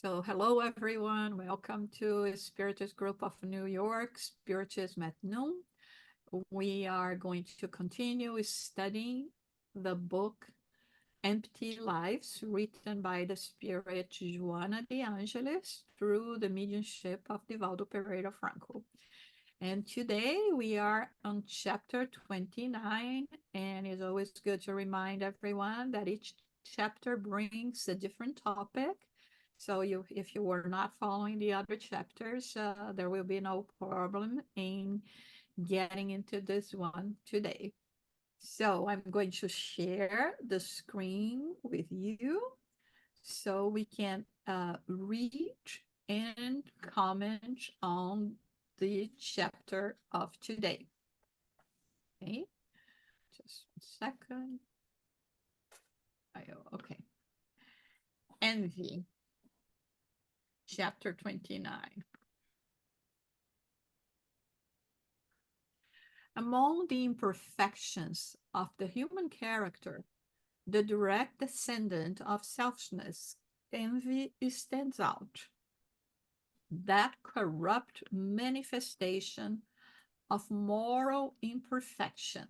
So hello everyone, welcome to Spiritist Group of New York, Spiritism at Noon. We are going to continue studying the book Empty Lives, written by the Spirit Joanna de Angelis through the mediumship of Divaldo Franco. And today we are on chapter 29, and it's always good to remind everyone that each chapter brings a different topic. So if you were not following the other chapters, there will be no problem in getting into this one today. So I'm going to share the screen with you so we can read and comment on the chapter of today. Okay, just 1 second. Okay. Envy, chapter 29. Among the imperfections of the human character, the direct descendant of selfishness, envy stands out. That corrupt manifestation of moral imperfection.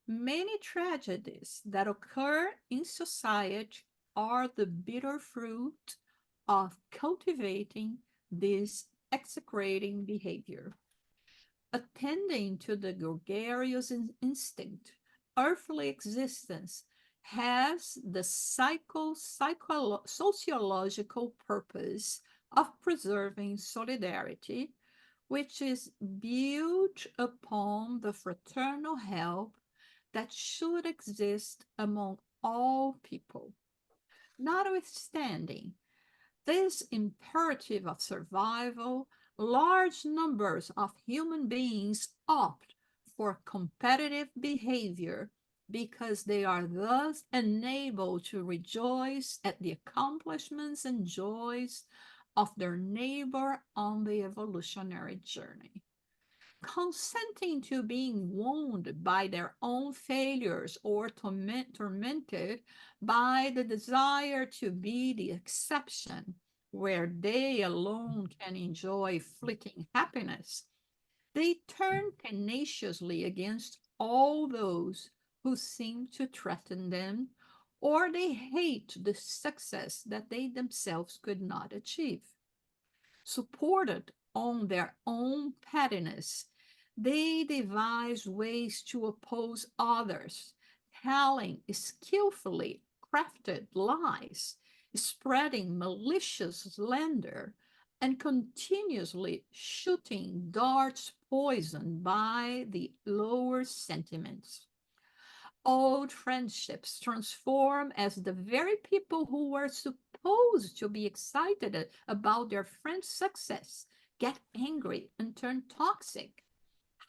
Many tragedies that occur in society are the bitter fruit of cultivating this execrating behavior. Attending to the gregarious instinct, earthly existence has the sociological purpose of preserving solidarity, which is built upon the fraternal help that should exist among all people. Notwithstanding this imperative of survival, large numbers of human beings opt for competitive behavior because they are thus enabled to rejoice at the accomplishments and joys of their neighbor on the evolutionary journey. Consenting to being wounded by their own failures or tormented by the desire to be the exception where they alone can enjoy fleeting happiness, they turn tenaciously against all those who seem to threaten them, or they hate the success that they themselves could not achieve. Supported on their own pettiness, they devise ways to oppose others, telling skillfully crafted lies, spreading malicious slander, and continuously shooting darts poisoned by the lower sentiments. Old friendships transform as the very people who were supposed to be excited about their friend's success get angry and turn toxic,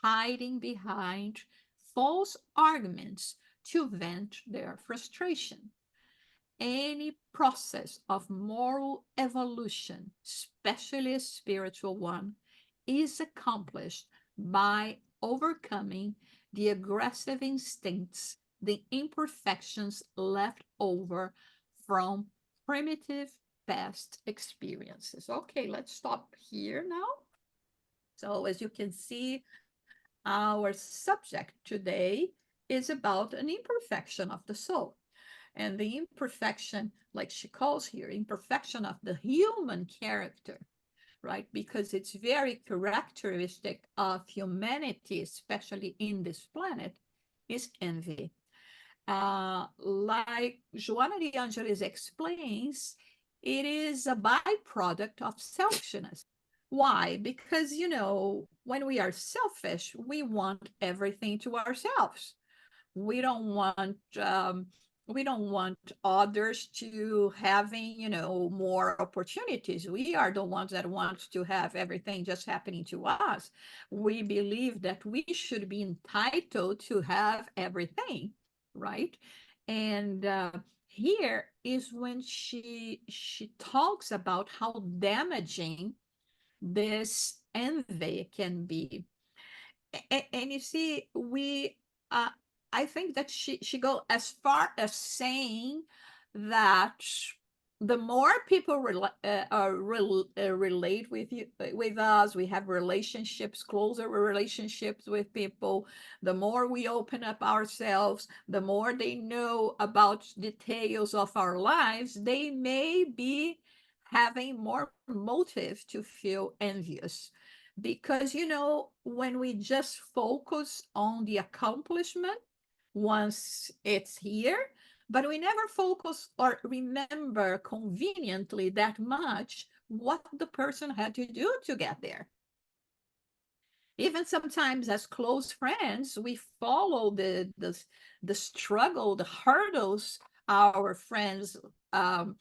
hiding behind false arguments to vent their frustration. Any process of moral evolution, especially a spiritual one, is accomplished by overcoming the aggressive instincts, the imperfections left over from primitive past experiences. Okay, let's stop here now. So, as you can see, our subject today is about an imperfection of the soul. And the imperfection, like she calls here, imperfection of the human character, right? Because it's very characteristic of humanity, especially in this planet, is envy. Like Joanna de Angelis explains, it is a byproduct of selfishness. Why? Because, when we are selfish, we want everything to ourselves. We don't want we don't want others to having more opportunities. We are the ones that want to have everything just happening to us. We believe that we should be entitled to have everything, right? And here is when she talks about how damaging this envy can be. And you see, we uh, I think that she go as far as saying that the more people relate with you, with us, we have relationships, closer relationships with people. The more we open up ourselves, the more they know about details of our lives. They may be having more motive to feel envious, because when we just focus on the accomplishment once it's here, but we never focus or remember conveniently that much what the person had to do to get there. Even sometimes as close friends, we follow the struggle, the hurdles our friends, our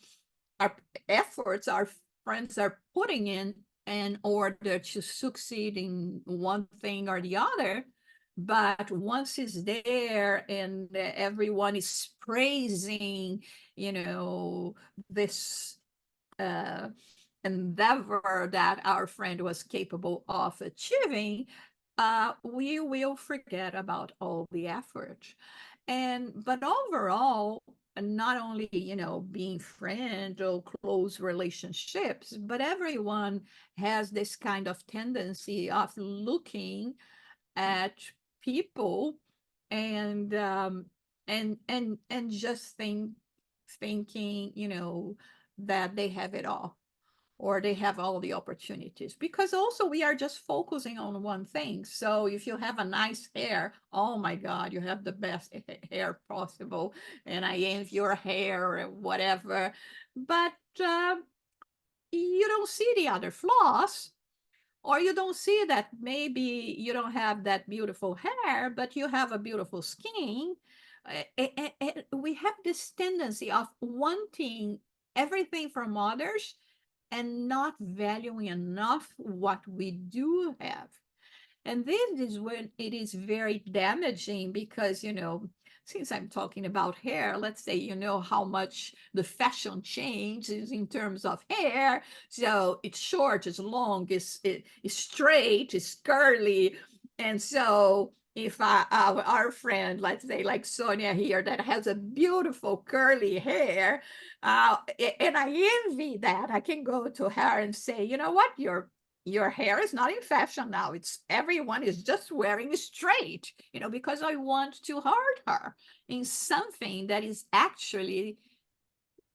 efforts our friends are putting in order to succeed in one thing or the other. But once it's there and everyone is praising, this uh, endeavor that our friend was capable of achieving, we will forget about all the effort. But overall, not only being friend or close relationships, but everyone has this kind of tendency of looking at people and just thinking that they have it all, or they have all the opportunities, because also we are just focusing on one thing. So if you have a nice hair, oh my God, you have the best hair possible, and I envy your hair or whatever. But you don't see the other flaws, or you don't see that maybe you don't have that beautiful hair, but you have a beautiful skin. We have this tendency of wanting everything from others and not valuing enough what we do have. And this is when it is very damaging, because, since I'm talking about hair, let's say, how much the fashion changes in terms of hair. So it's short, it's long, it's straight, it's curly. And so if our friend, let's say like Sonia here, that has a beautiful curly hair, and I envy that, I can go to her and say, you know what, your hair is not in fashion now. It's everyone is just wearing straight, because I want to hurt her in something that is actually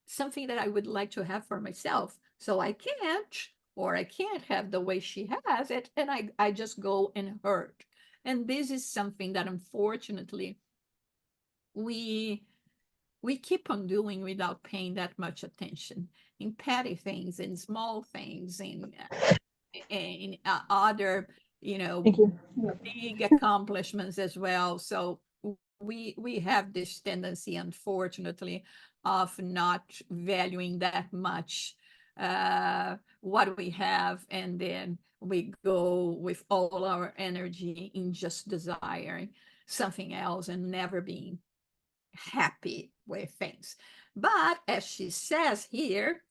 something that I would like to have for myself. So I can't have the way she has it. And I just go and hurt. And this is something that unfortunately we keep on doing without paying that much attention, in petty things, in small things, in other, Thank you. big accomplishments as well. So we have this tendency, unfortunately, of not valuing that much what we have, and then we go with all our energy in just desiring something else and never being happy with things. But as she says here,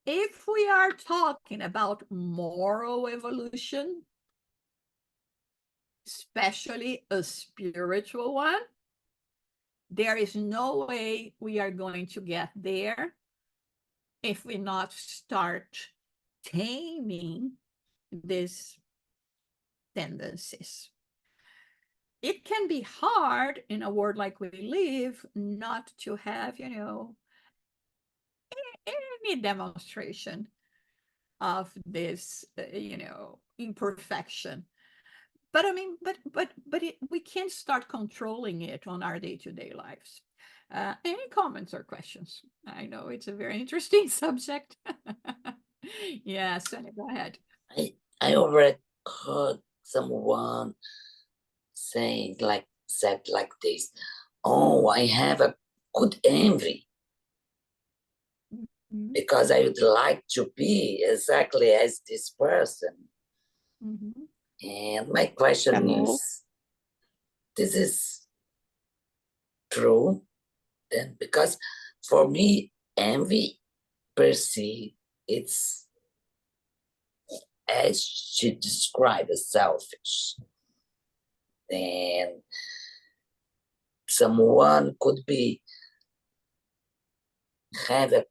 if we are talking about moral evolution, especially a spiritual one, there is no way we are going to get there if we not start taming these tendencies. It can be hard in a world like we live not to have, any demonstration of this, imperfection. But I mean, we can start controlling it on our day-to-day lives. Any comments or questions? I know it's a very interesting subject. Yeah, Sonia, go ahead. I already heard someone said like this. Oh, I have a good envy because I would like to be exactly as this person. And my question is, this is true? Then, because for me, envy per se, it's, as she described, as selfish. And someone could be have a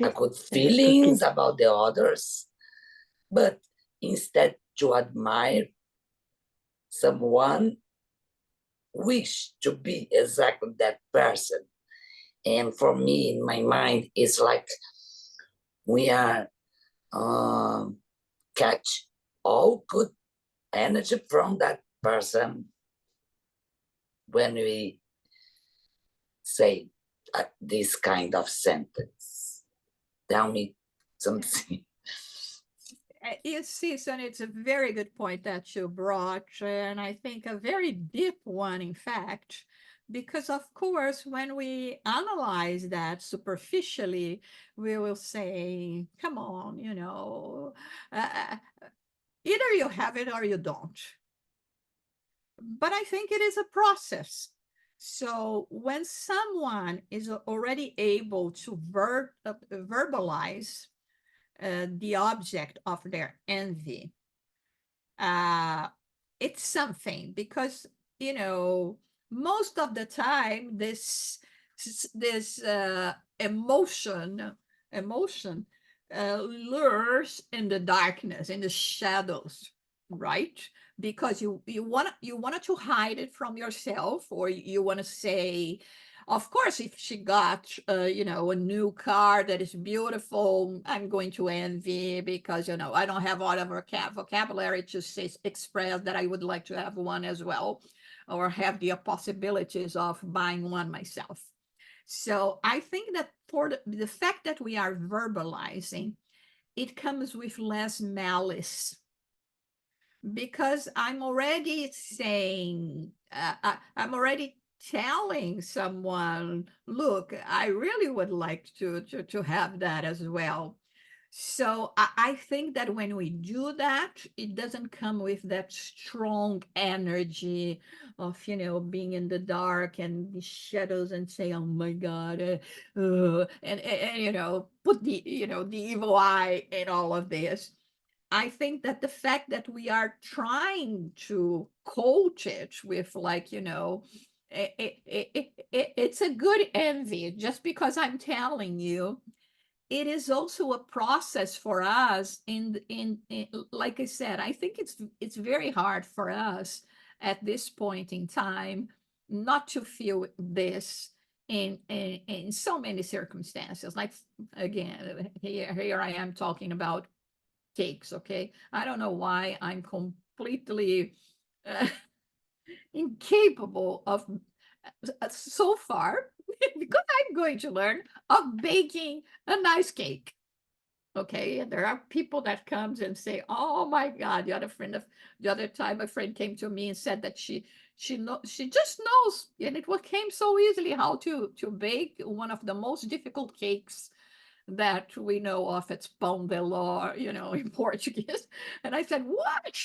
a good Yes, feelings about the others, but instead to admire someone, wish to be exactly that person. And for me, in my mind, it's like we are catch all good energy from that person when we say this kind of sentence. Tell me something. You see, Son, it's a very good point that you brought, and I think a very deep one, in fact, because of course, when we analyze that superficially, we will say, come on, uh, either you have it or you don't. But I think it is a process. So when someone is already able to verbalize the object of their envy, uh, it's something because most of the time this emotion lures in the darkness, in the shadows, right? Because you wanted to hide it from yourself, or you want to say, of course, if she got, a new car that is beautiful, I'm going to envy because, I don't have all of her vocabulary to say, express that I would like to have one as well, or have the possibilities of buying one myself. So I think that for the fact that we are verbalizing, it comes with less malice because I'm already saying, I'm already telling someone, look, I really would like to have that as well. So I think that when we do that, it doesn't come with that strong energy of, being in the dark and the shadows and say, oh my God, and put the evil eye in all of this. I think that the fact that we are trying to coach it with, like, it's a good envy just because I'm telling you. It is also a process for us in like I said, I think it's very hard for us at this point in time not to feel this in so many circumstances. Like, again, here I am talking about cakes. Okay, I don't know why I'm completely uh, incapable of so far because I'm going to learn of baking a nice cake. Okay, and there are people that comes and say, oh my God. The other time a friend came to me and said that she just knows, and it came so easily, how to bake one of the most difficult cakes that we know of. It's pão de ló, in Portuguese. And I said, what?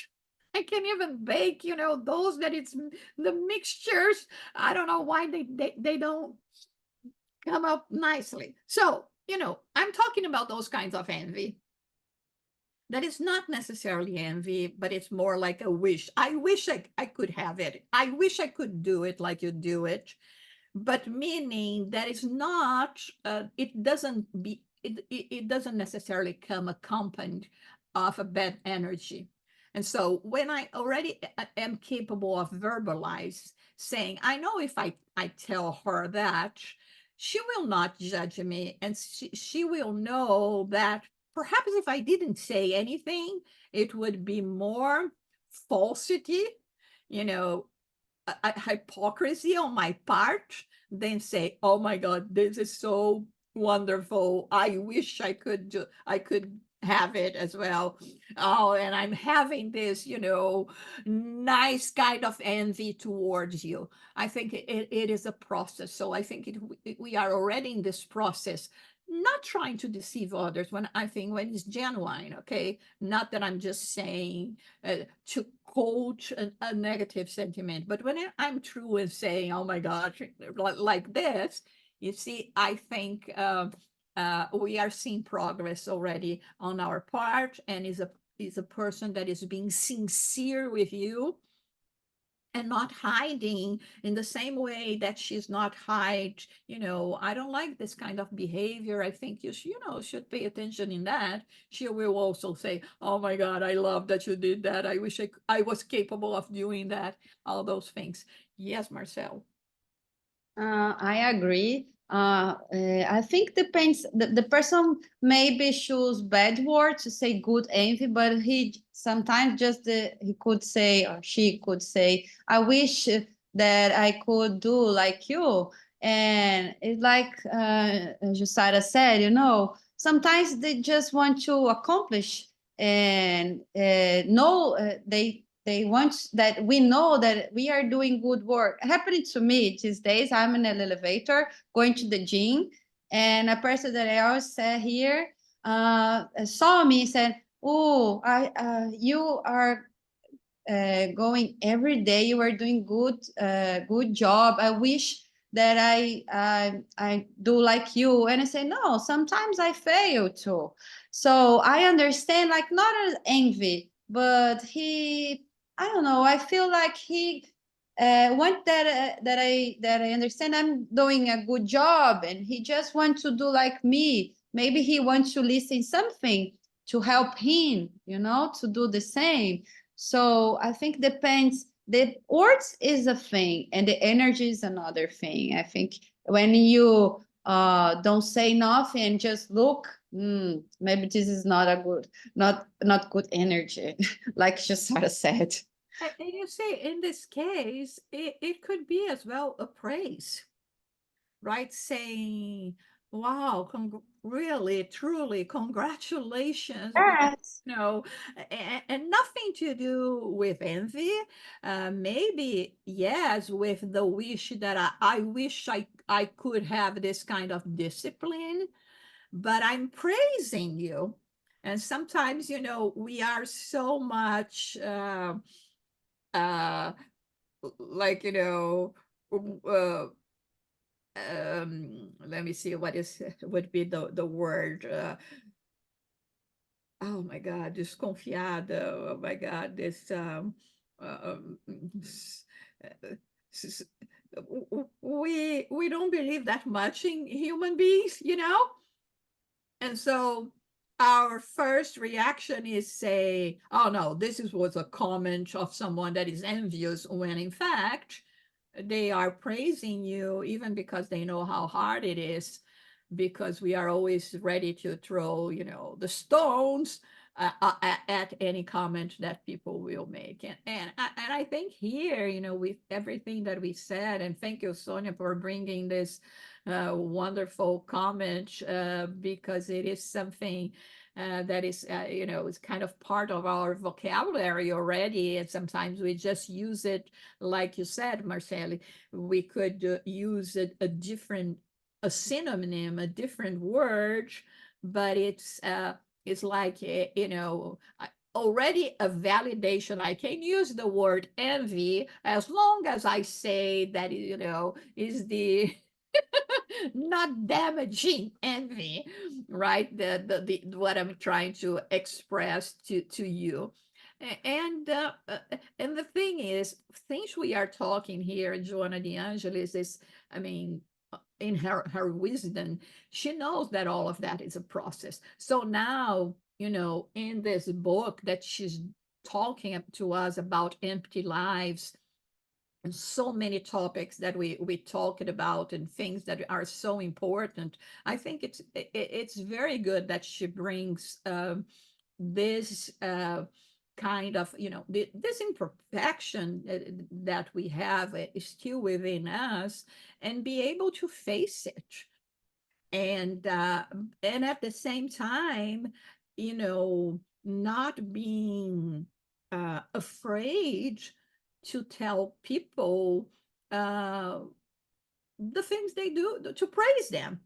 I can't even bake, those that it's the mixtures. I don't know why they don't come up nicely. So, I'm talking about those kinds of envy. That is not necessarily envy, but it's more like a wish. I wish I could have it. I wish I could do it like you do it. But meaning that is not, it doesn't necessarily come accompanied of a bad energy. And so when I already am capable of verbalize saying, I know if I tell her that, she will not judge me, and she will know that perhaps if I didn't say anything, it would be more falsity, you know, a hypocrisy on my part than say, oh my God, this is so wonderful. I wish I could have it as well. Oh, and I'm having this, nice kind of envy towards you. I think it is a process. So I think we are already in this process, not trying to deceive others, when I think when it's genuine. Okay, not that I'm just saying to coach a negative sentiment, but when I'm true in saying, oh my gosh, like this, you see, I think we are seeing progress already on our part, and is a person that is being sincere with you, and not hiding in the same way that she's not hide, I don't like this kind of behavior. I think should pay attention in that. She will also say, oh my God, I love that you did that. I wish I was capable of doing that. All those things. Yes, Marcel. I agree. I think depends. The person maybe choose bad words to say good envy, but he sometimes just he could say, or she could say, "I wish that I could do like you." And it's like Jusara said, sometimes they just want to accomplish and know they want that we know that we are doing good work. Happening to me these days, I'm in an elevator going to the gym, and a person that I always say here saw me and said, "Oh, you are going every day. You are doing good job. I wish that I do like you." And I say, no, sometimes I fail too. So I understand, like, not as envy, but I don't know. I feel like he want that I understand I'm doing a good job, and he just wants to do like me. Maybe he wants to listen something to help him, to do the same. So I think depends. The words is a thing, and the energy is another thing. I think when you don't say nothing and just look, maybe this is not a good, not good energy, like Shasara said. And you see, in this case, it could be as well a praise, right? Saying, wow, really, truly, congratulations. Yes. And nothing to do with envy. Maybe, yes, with the wish that I wish I could have this kind of discipline, but I'm praising you. And sometimes, we are so much uh, like, uh, let me see what is would be the word. Oh my God, desconfiada. Oh my God, this s- uh, s- we don't believe that much in human beings. And so our first reaction is say, oh no, was a comment of someone that is envious, when in fact they are praising you, even because they know how hard it is, because we are always ready to throw, the stones at any comment that people will make. And I think here, with everything that we said, and thank you, Sonia, for bringing this wonderful comment, because it is something that is, is kind of part of our vocabulary already. And sometimes we just use it, like you said, Marceli, we could use a synonym, a different word, but it's like, already a validation. I can use the word envy as long as I say that, is the not damaging envy, right? The what I'm trying to express to you. And the thing is, things we are talking here, Joanna de Angelis is, I mean, in her wisdom, she knows that all of that is a process. So now, in this book that she's talking to us about empty lives, and so many topics that we talked about, and things that are so important. I think it's very good that she brings this kind of, this imperfection that we have is still within us, and be able to face it. And at the same time, not being afraid to tell people uh, the things they do, to praise them.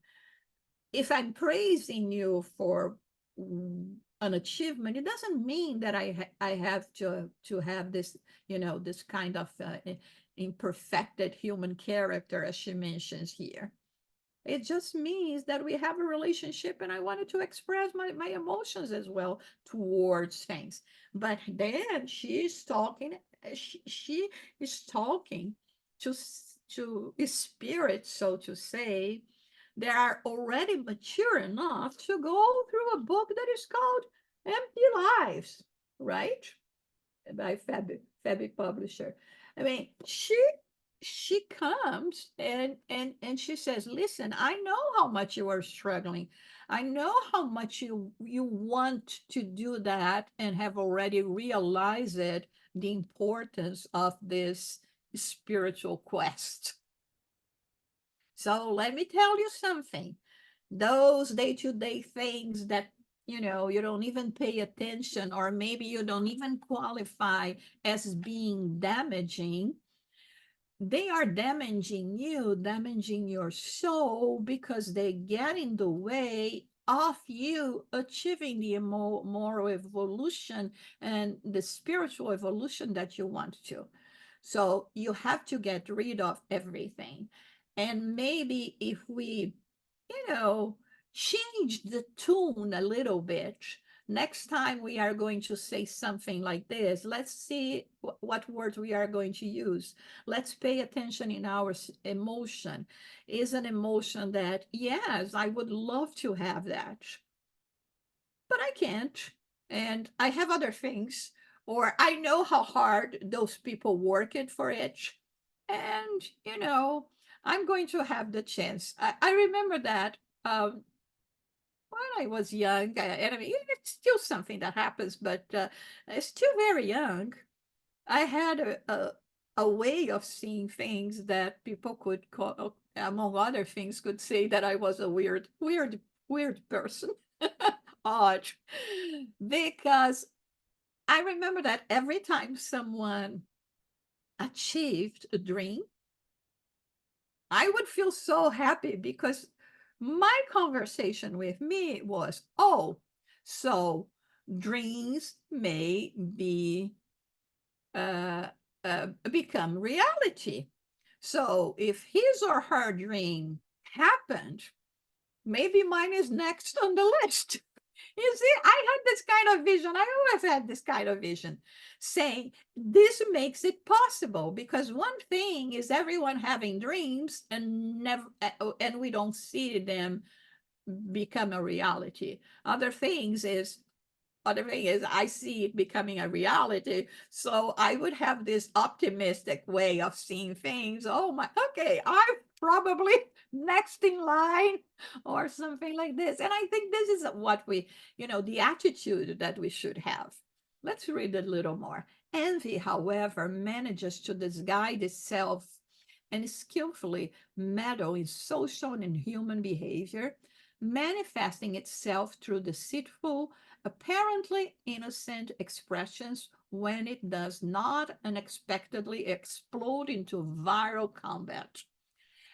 If I'm praising you for an achievement, it doesn't mean that I have to have this, this kind of imperfected human character, as she mentions here. It just means that we have a relationship, and I wanted to express my emotions as well towards things. But then she's talking she is talking to spirits, so to say, that are already mature enough to go through a book that is called Empty Lives, right? By Fabi Publisher. I mean, she comes and she says, "Listen, I know how much you are struggling. I know how much you want to do that and have already realized it, the importance of this spiritual quest. So let me tell you something. Those day-to-day things that you don't even pay attention, or maybe you don't even qualify as being damaging, they are damaging you, damaging your soul, because they get in the way of you achieving the moral evolution and the spiritual evolution that you want to. So you have to get rid of everything. And maybe if we, you know, change the tune a little bit, next time we are going to say something like this, let's see what words we are going to use. Let's pay attention in our emotion. Is an emotion that, yes, I would love to have that, but I can't. And I have other things, or I know how hard those people work it for it. And, I'm going to have the chance. I remember that when I was young, and I mean, it's still something that happens, but still very young. I had a way of seeing things that people could call, among other things, could say that I was a weird person. Odd. Because I remember that every time someone achieved a dream, I would feel so happy, because my conversation with me was, oh, so dreams may be become reality. So if his or her dream happened, maybe mine is next on the list. You see, I had this kind of vision. I always had this kind of vision, saying this makes it possible, because one thing is everyone having dreams and never, and we don't see them become a reality. Other thing is I see it becoming a reality. So I would have this optimistic way of seeing things. Oh my, okay, I'm probably next in line or something like this. And I think this is what the attitude that we should have. Let's read a little more. Envy, however, manages to disguise itself and skillfully meddle in social and human behavior, manifesting itself through deceitful, apparently innocent expressions when it does not unexpectedly explode into viral combat.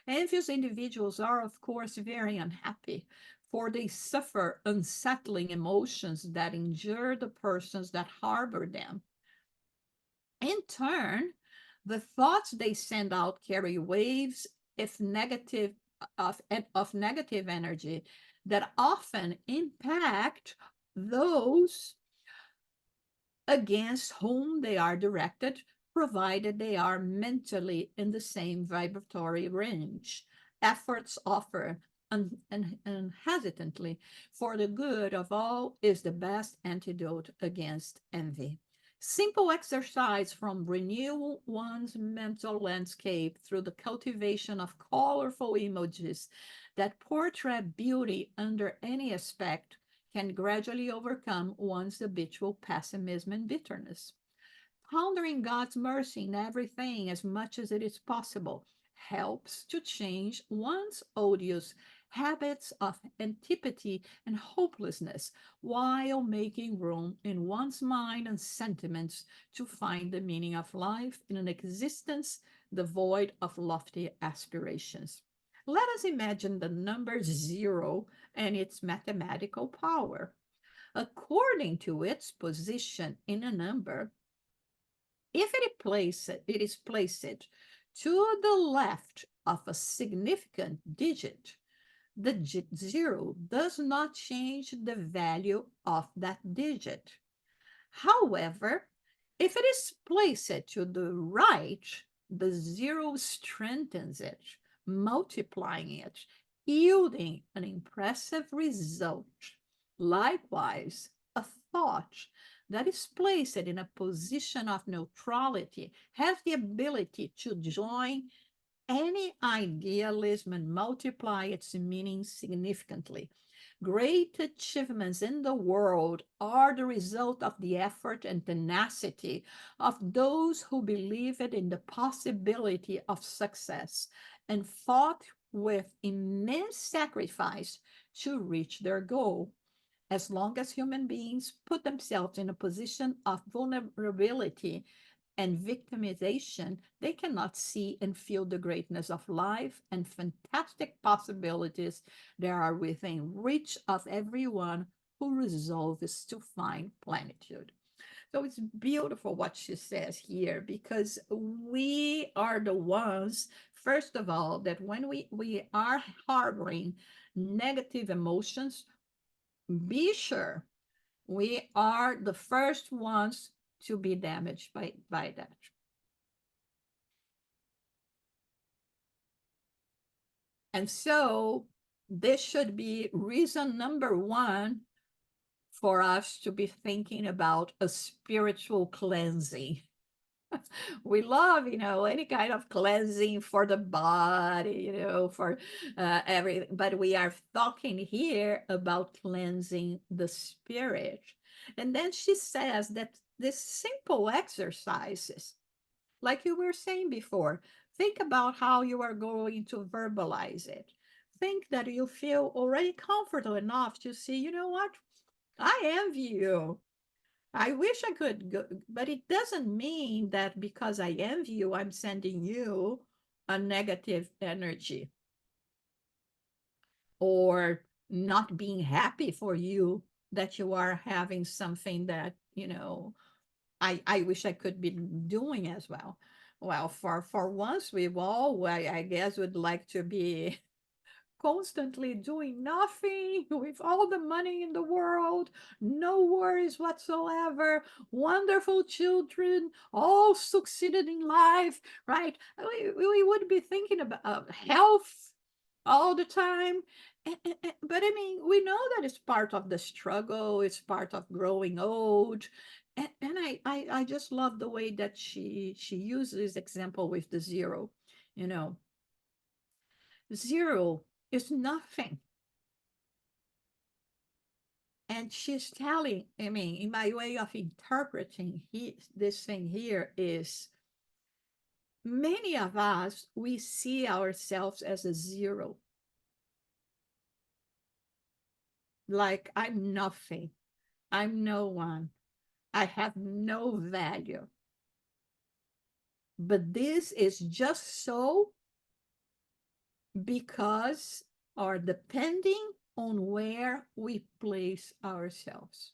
Envious individuals are, of course, very unhappy, for they suffer unsettling emotions that injure the persons that harbor them. In turn, the thoughts they send out carry waves of negative energy that often impact those against whom they are directed, provided they are mentally in the same vibratory range. Efforts offered unhesitantly for the good of all is the best antidote against envy. Simple exercise from renew one's mental landscape through the cultivation of colorful images that portray beauty under any aspect can gradually overcome one's habitual pessimism and bitterness. Pondering God's mercy in everything as much as it is possible helps to change one's odious habits of antipathy and hopelessness, while making room in one's mind and sentiments to find the meaning of life in an existence devoid of lofty aspirations. Let us imagine the number zero and its mathematical power. According to its position in a number, if it is placed to the left of a significant digit, the zero does not change the value of that digit. However, If it is placed to the right, the zero strengthens it, multiplying it, yielding an impressive result. Likewise, a thought that is placed in a position of neutrality has the ability to join any idealism and multiply its meaning significantly. Great achievements in the world are the result of the effort and tenacity of those who believed in the possibility of success and fought with immense sacrifice to reach their goal. As long as human beings put themselves in a position of vulnerability and victimization, they cannot see and feel the greatness of life and fantastic possibilities that are within reach of everyone who resolves to find plenitude. So it's beautiful what she says here, because we are the ones, first of all, that when we are harboring negative emotions, be sure we are the first ones to be damaged by that. And so this should be reason number one for us to be thinking about a spiritual cleansing. We love, any kind of cleansing for the body, for everything. But we are talking here about cleansing the spirit. And then she says that this simple exercises, like you were saying before, think about how you are going to verbalize it. Think that you feel already comfortable enough to see, you know what? I envy you. I wish I could go, but it doesn't mean that because I envy you, I'm sending you a negative energy or not being happy for you that you are having something that, I wish I could be doing as well. Well, for once, we all, I guess, would like to be constantly doing nothing with all the money in the world, no worries whatsoever, wonderful children, all succeeded in life, right? We would be thinking about health all the time. But I mean, we know that it's part of the struggle, it's part of growing old. And I just love the way that she uses example with the zero, you know, zero is nothing. And she's telling, I mean, in my way of interpreting this thing here is many of us, we see ourselves as a zero. Like, I'm nothing. I'm no one. I have no value. But this is just so because or depending on where we place ourselves.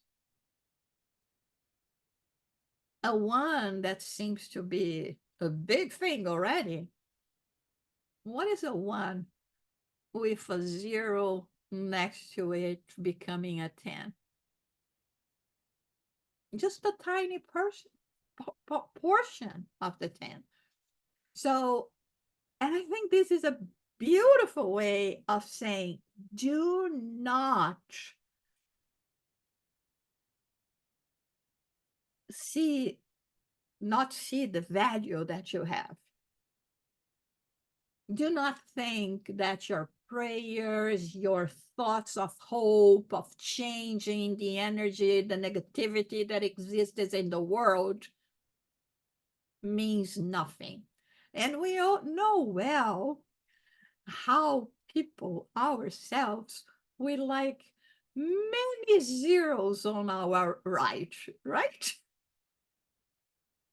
A one that seems to be a big thing already. What is a one with a zero next to it becoming a 10? Just a tiny portion of the 10. So, and I think this is a beautiful way of saying, do not see the value that you have. Do not think that your prayers, your thoughts of hope, of changing the energy, the negativity that exists in the world means nothing. And we all know well how people ourselves, we like many zeros on our right?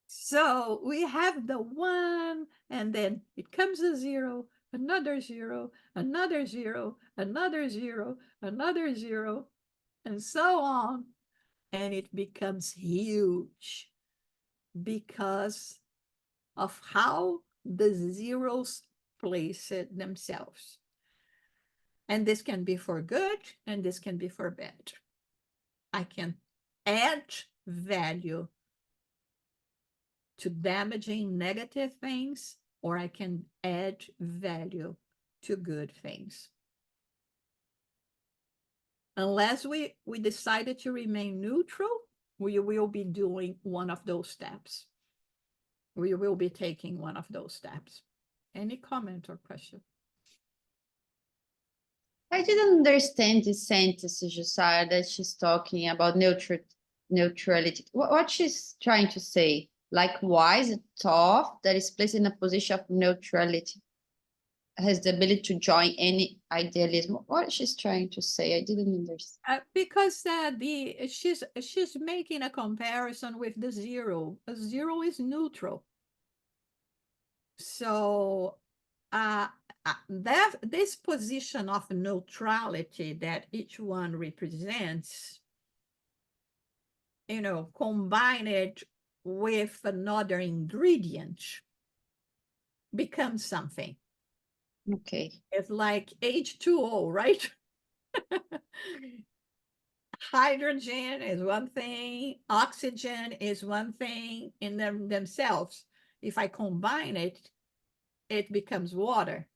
So we have the one, and then it comes a zero, another zero, another zero, another zero, another zero, and so on. And it becomes huge because of how the zeros place it themselves. And this can be for good, and this can be for bad. I can add value to damaging negative things, or I can add value to good things. Unless we decided to remain neutral, we will be doing one of those steps. We will be taking one of those steps. Any comment or question? I didn't understand this sentence, Jussara, that she's talking about neutrality. What she's trying to say? Likewise, a thought that is placed in a position of neutrality has the ability to join any idealism. What she's trying to say? I didn't understand. Because she's making a comparison with the zero. A zero is neutral. So this position of neutrality that each one represents, combine it with another ingredient, becomes something. Okay. It's like H2O, right? Hydrogen is one thing, oxygen is one thing in themselves. If I combine it, it becomes water.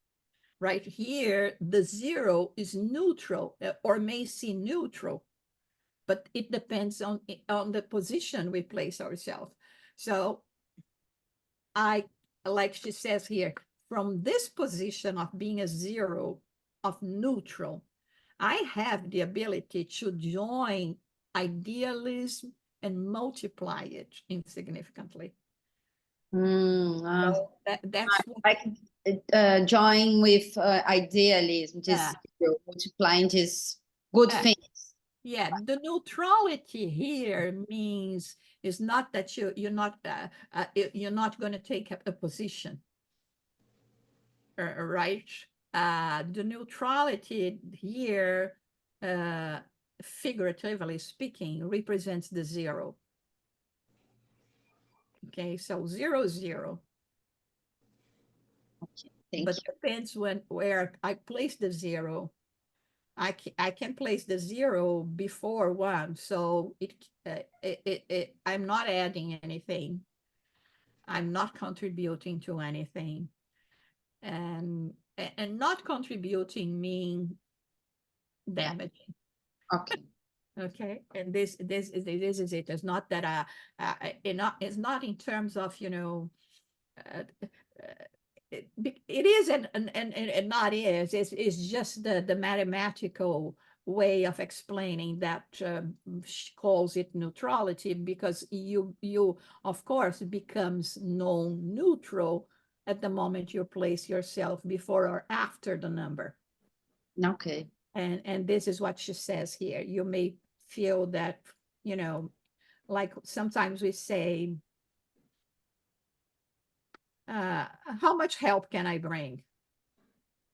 Right here, the zero is neutral or may seem neutral, but it depends on the position we place ourselves. So like she says here, from this position of being a zero, of neutral, I have the ability to join idealism and multiply it insignificantly. So that's like join with idealism, this multiplying these good things. Yeah, the neutrality here means is not that you're not going to take a position, right? The neutrality here, figuratively speaking, represents the zero. Okay, so 0, 0. Okay, but depends where I place the 0. I can place the 0 before 1, so I'm not adding anything. I'm not contributing to anything, and not contributing mean damaging. Okay. Okay, and this is it. It's not that it's not in terms of it is and not is. It's just the mathematical way of explaining that. She calls it neutrality because you of course becomes non-neutral at the moment you place yourself before or after the number. Okay. And this is what she says here. You may feel that, like sometimes we say, how much help can I bring?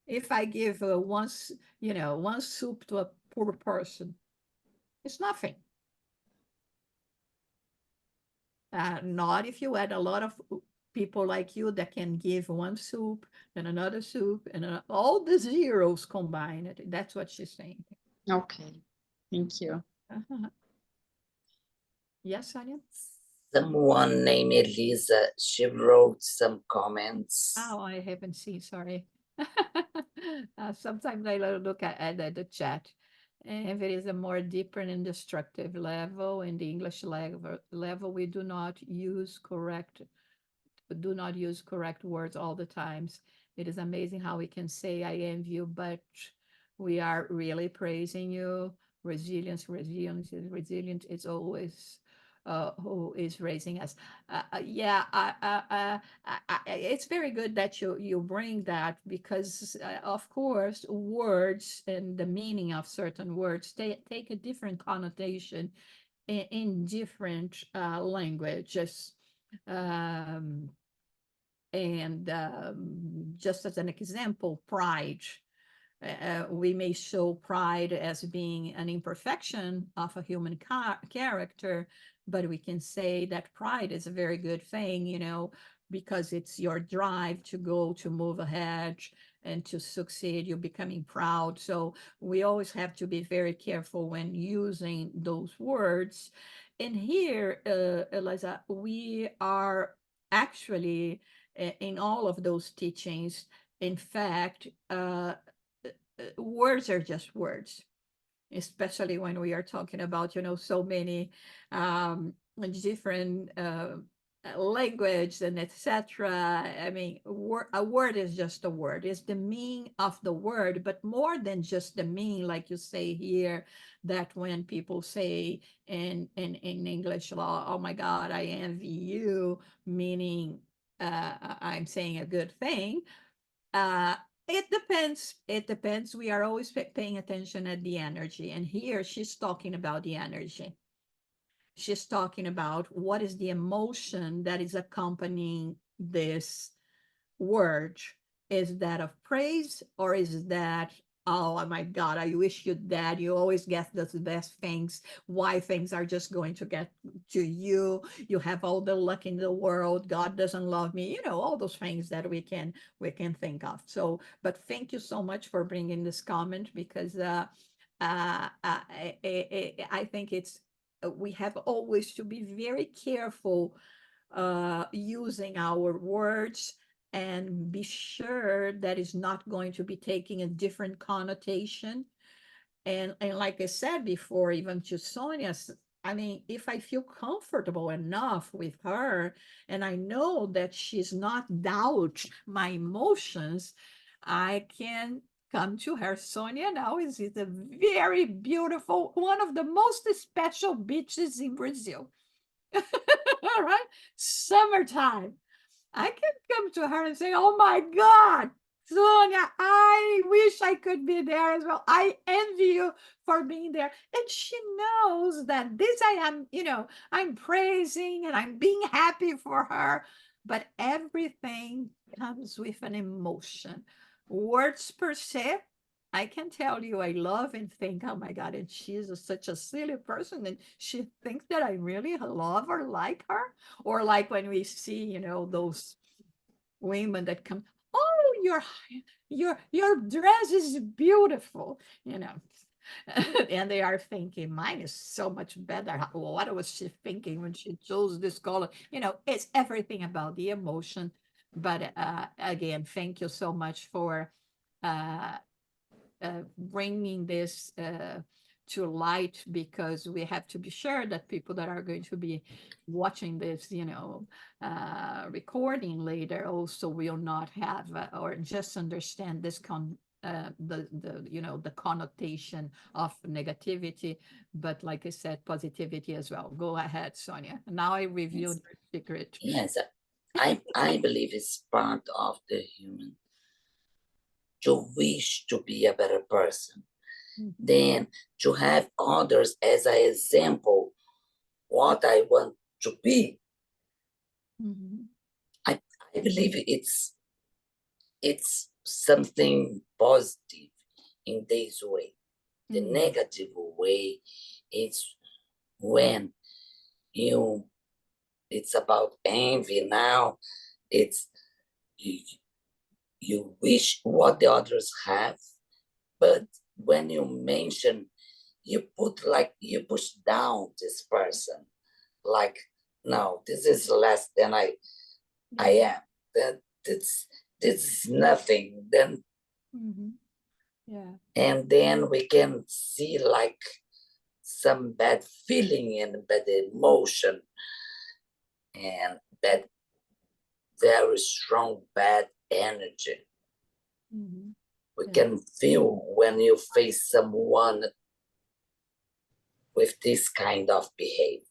If I give one soup to a poor person, it's nothing. Not if you had a lot of people like you that can give one soup and another soup and all the zeros combined. That's what she's saying. Okay, thank you. Yes, Sonia? Someone named Elisa, she wrote some comments. Oh, I haven't seen, sorry. Sometimes I look at the chat. And if it is a more deeper and destructive level, in the English level, we do not use correct words all the times. It is amazing how we can say I envy you, but we are really praising you. Resilience is always who is raising us. It's very good that you bring that because, of course, words and the meaning of certain words take a different connotation in different languages. Just as an example, pride. We may show pride as being an imperfection of a human character, but we can say that pride is a very good thing, because it's your drive to move ahead and to succeed. You're becoming proud. So we always have to be very careful when using those words. And here, Eliza, we are actually, in all of those teachings, in fact, words are just words, especially when we are talking about, so many different language and etc. I mean, a word is just a word. It's the meaning of the word, but more than just the meaning, like you say here, that when people say in English law, oh my God, I envy you, meaning I'm saying a good thing. Uh, it depends. It depends. We are always paying attention at the energy. And here she's talking about the energy. She's talking about what is the emotion that is accompanying this word. Is that of praise, or is that, oh my God, I wish you that you always get the best things, why things are just going to get to you, you have all the luck in the world, God doesn't love me, all those things that we can think of. So, but thank you so much for bringing this comment, because I think it's we have always to be very careful using our words, and be sure that is not going to be taking a different connotation. And like I said before, even to Sonia, I mean, if I feel comfortable enough with her, and I know that she's not doubt my emotions, I can come to her. Sonia now is a very beautiful, one of the most special beaches in Brazil. All right, summertime. I can come to her and say, oh my God, Sonia, I wish I could be there as well. I envy you for being there. And she knows that this I am, I'm praising and I'm being happy for her. But everything comes with an emotion. Words per se, I can tell you I love and think, oh my God, and she's such a silly person. And she thinks that I really love or like her. Or like when we see, those women that come, oh, your dress is beautiful, and they are thinking mine is so much better. What was she thinking when she chose this color? It's everything about the emotion. But again, thank you so much for uh, bringing this to light, because we have to be sure that people that are going to be watching this, recording later, also will not have or just understand this the connotation of negativity, but like I said, positivity as well. Go ahead, Sonia. Now I revealed Yes. your secret. Yes, I believe it's part of the human to wish to be a better person, Mhm. then to have others as an example what I want to be. Mhm. I, I believe it's something positive in this way. The Mhm. negative way is when you it's about envy now. It's you, you wish what the others have, but when you mention, you push down this person, like, no, this is less than I Yeah. am. That this is nothing. Then Mhm. Yeah. and then we can see like some bad feeling and bad emotion and that very strong bad energy Mhm. we Yeah. can feel when you face someone with this kind of behavior.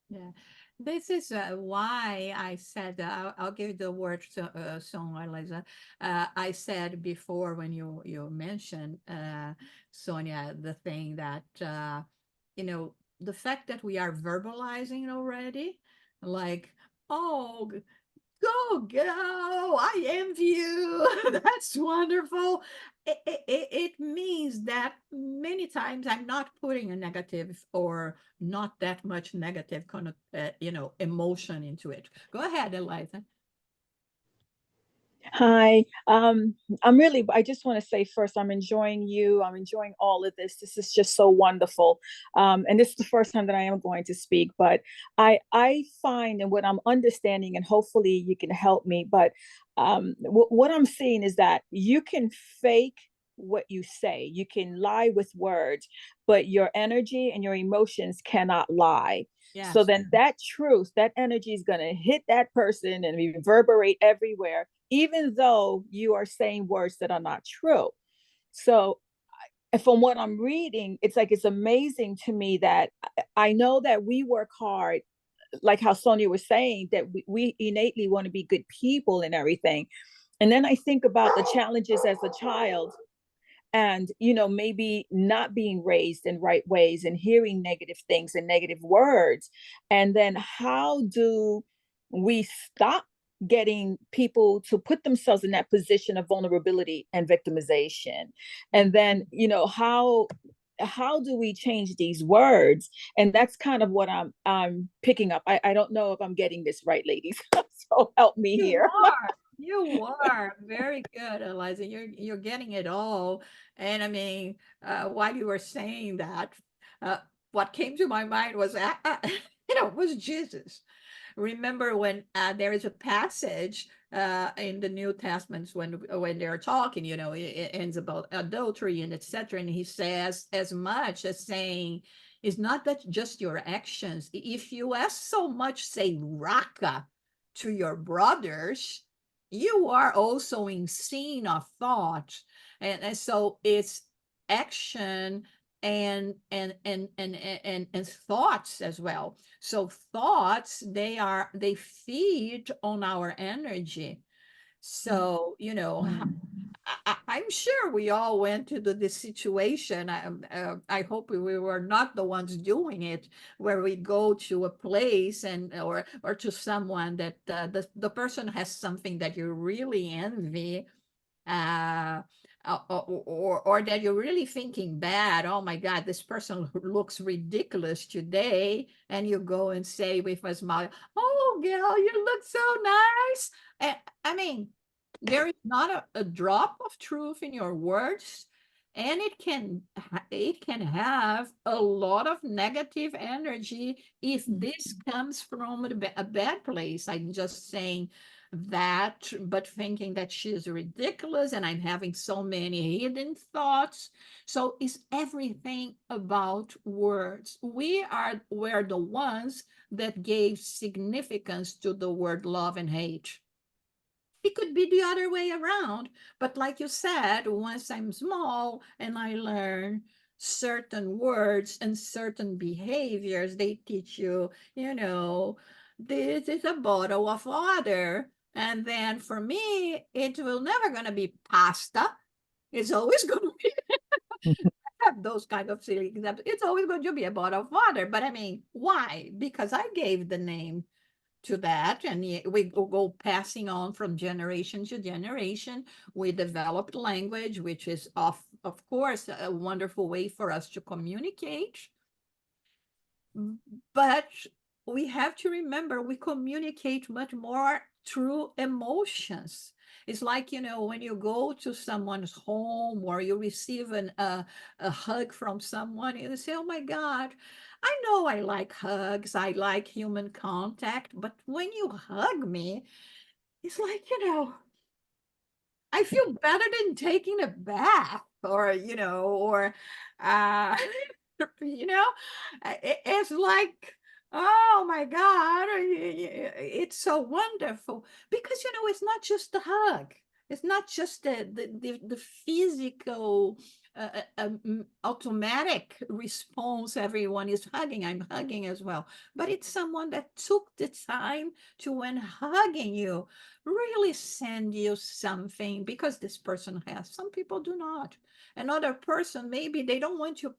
Yeah, this is why I said I'll give the word to Sonia, Eliza. I said before when you mentioned Sonia, the thing that the fact that we are verbalizing already, like, oh, go, I envy you. That's wonderful. It means that many times I'm not putting a negative or not that much negative emotion into it. Go ahead, Eliza. Hi. I just want to say first, I'm enjoying you. I'm enjoying all of this. This is just so wonderful. And this is the first time that I am going to speak, but I find, and what I'm understanding, and hopefully you can help me, but what I'm seeing is that you can fake what you say. You can lie with words, but your energy and your emotions cannot lie. So Yes. then that truth, that energy is going to hit that person and reverberate everywhere, even though you are saying words that are not true. So, from what I'm reading, it's like it's amazing to me that I know that we work hard, like how Sonia was saying, that we innately want to be good people and everything. And then I think about the challenges as a child, and maybe not being raised in right ways and hearing negative things and negative words. And then how do we stop getting people to put themselves in that position of vulnerability and victimization? And then how do we change these words? And that's kind of what I'm picking up. I don't know if I'm getting this right, ladies. So help me You here. are. You are very good, Eliza. You're getting it all. And I mean, while you were saying that, uh, what came to my mind was, was Jesus. Remember when there is a passage in the New Testament when they're talking, it ends about adultery and etc. And he says as much as saying, it's not that just your actions. If you as so much say raka to your brothers, you are also in sin of thought. And so it's action and thoughts as well. So thoughts, they feed on our energy. So I'm sure we all went to this situation. I hope we were not the ones doing it, where we go to a place and or to someone that the person has something that you really envy, uh, or that you're really thinking bad. Oh my God, this person looks ridiculous today, and you go and say with a smile, "Oh, girl, you look so nice." And I mean, there is not a drop of truth in your words, and it can have a lot of negative energy if this comes from a bad place. I'm just saying that, but thinking that she's ridiculous and I'm having so many hidden thoughts. So it's everything about words. We're the ones that gave significance to the word love and hate. It could be the other way around. But like you said, once I'm small and I learn certain words and certain behaviors, they teach you, this is a bottle of water. And then for me, it will never going to be pasta. It's always going to be have those kind of silly examples. It's always going to be a bottle of water. But I mean, why? Because I gave the name to that, and we go passing on from generation to generation. We developed language, which is of course a wonderful way for us to communicate, but we have to remember we communicate much more through emotions. It's like, when you go to someone's home or you receive a hug from someone, you say, oh my God, I know I like hugs, I like human contact, but when you hug me, it's like, I feel better than taking a bath, or uh you know, it's like, oh my God, it's so wonderful because it's not just the hug. It's not just the physical automatic response. Everyone is hugging. I'm hugging as well, but it's someone that took the time to, when hugging you, really send you something because this person has. Some people do not. Another person, maybe they don't want to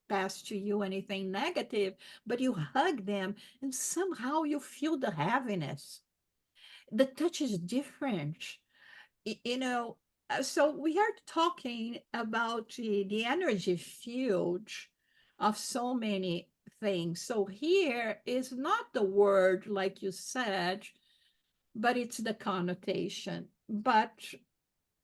pass to you anything negative, but you hug them and somehow you feel the heaviness. The touch is different. So we are talking about the energy field of so many things. So here is not the word, like you said, but it's the connotation. But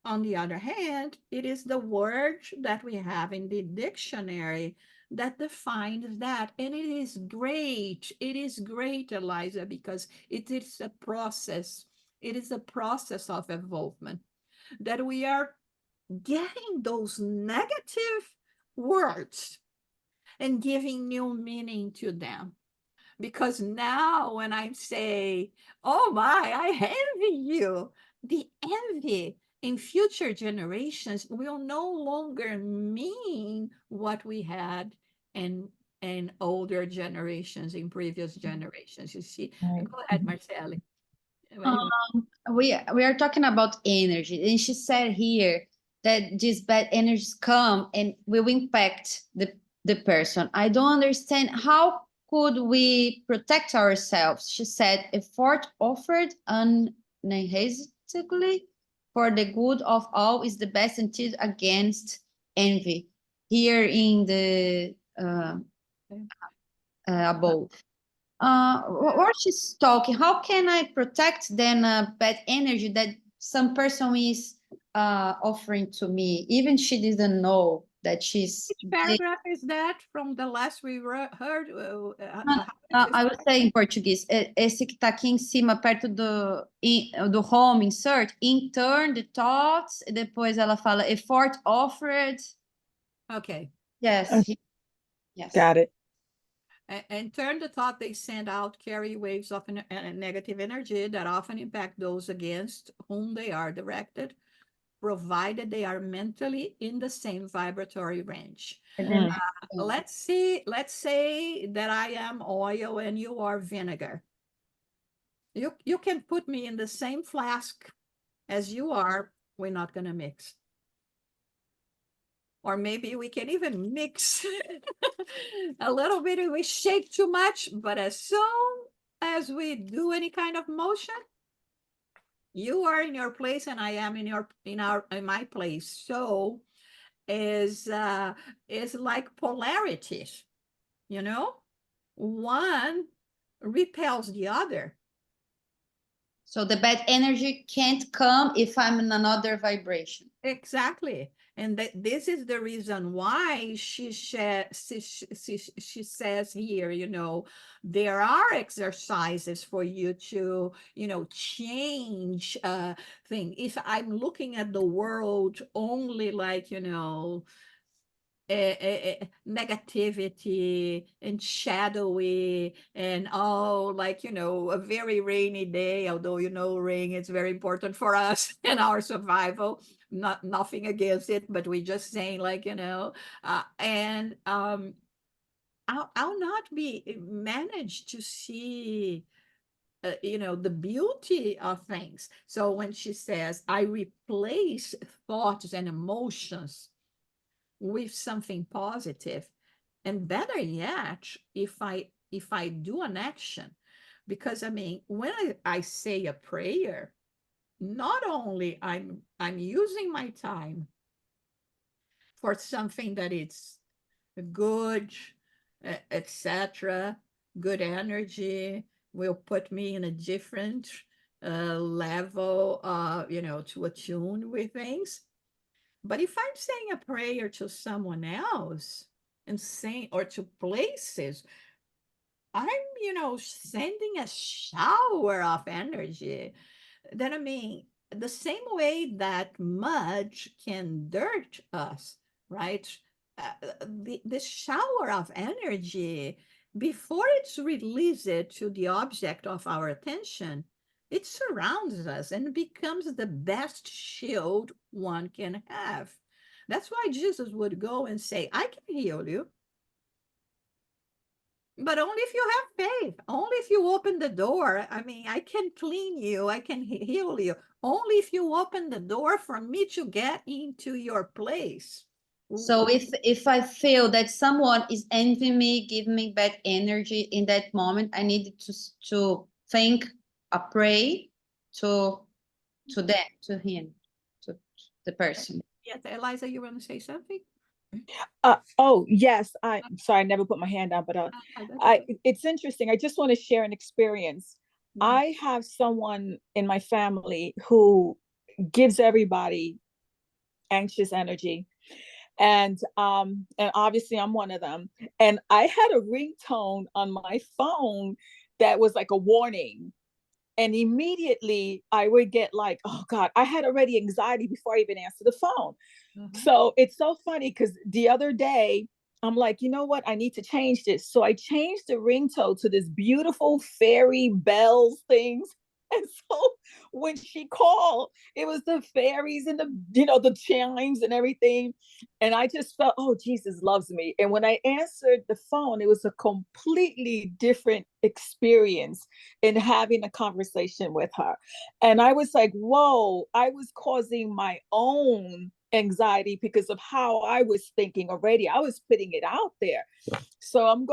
on the other hand, it is the word that we have in the dictionary that defines that. And it is great. It is great, Eliza, because it is a process. It is a process of evolvement that we are getting those negative words and giving new meaning to them. Because now when I say, oh my, I envy you, the envy in future generations will no longer mean what we had in older generations, in previous generations. You see, Right. go ahead, Marcelle. We are talking about energy, and she said here that these bad energies come and will impact the person. I don't understand how could we protect ourselves. She said effort offered unhesitatingly for the good of all is the best antidote against envy. Here in the above. What she's talking, how can I protect then bad energy that some person is offering to me, even she didn't know that she's Which paragraph is that from the last we heard? I would say em português, esse que tá aqui em cima, perto do home insert, in turn, the thoughts, e depois ela fala effort offered. Okay. Yes. Yes. Got it. And turn the thought they send out carry waves of negative energy that often impact those against whom they are directed, provided they are mentally in the same vibratory range. And then, Let's say that I am oil and you are vinegar. You can put me in the same flask as you are, we're not going to mix. Or maybe we can even mix a little bit if we shake too much, but as soon as we do any kind of motion, you are in your place and I am in my place. So is like polarities, you know? One repels the other. so the bad energy can't come if I'm in another vibration. Exactly. And this is the reason why she says here, you know, there are exercises for you to, you know, change thing. If I'm looking at the world only like, you know, negativity and shadowy and like, you know, a very rainy day, although, you know, rain is very important for us and our survival, nothing against it, but we're just saying like, you know, I'll not be managed to see you know, the beauty of things. So when she says I replace thoughts and emotions with something positive, and better yet, if I do an action, because I mean, when I say a prayer, not only I'm using my time for something that is good, etc., good energy will put me in a different level, you know, to attune with things. But if I'm saying a prayer to someone else and saying, or to places, I'm, you know, sending a shower of energy. Then, I mean, the same way that mud can dirt us, right? The shower of energy, before it's released to the object of our attention, it surrounds us and becomes the best shield one can have. That's why Jesus would go and say, I can heal you, but only if you have faith, only if you open the door. I mean, I can clean you, I can heal you, only if you open the door for me to get into your place. So if I feel that someone is envying me, giving me bad energy in that moment, I need to think, pray to them, to him, to the person. Yes, Eliza, you want to say something? Oh yes, I'm sorry, I never put my hand down, but it's interesting. I just want to share an experience. I have someone in my family who gives everybody anxious energy. And obviously I'm one of them. And I had a ringtone on my phone that was like a warning. And immediately I would get like, oh God, I had already anxiety before I even answered the phone. So it's so funny because the other day I'm like, you know what? I need to change this. So I changed the ringtone to this beautiful fairy bells things. And so when she called, it was the fairies and the chimes and everything. And I just felt, oh, Jesus loves me. And when I answered the phone, it was a completely different experience in having a conversation with her. And I was like, whoa, I was causing my own anxiety because of how I was thinking already. I was putting it out there. So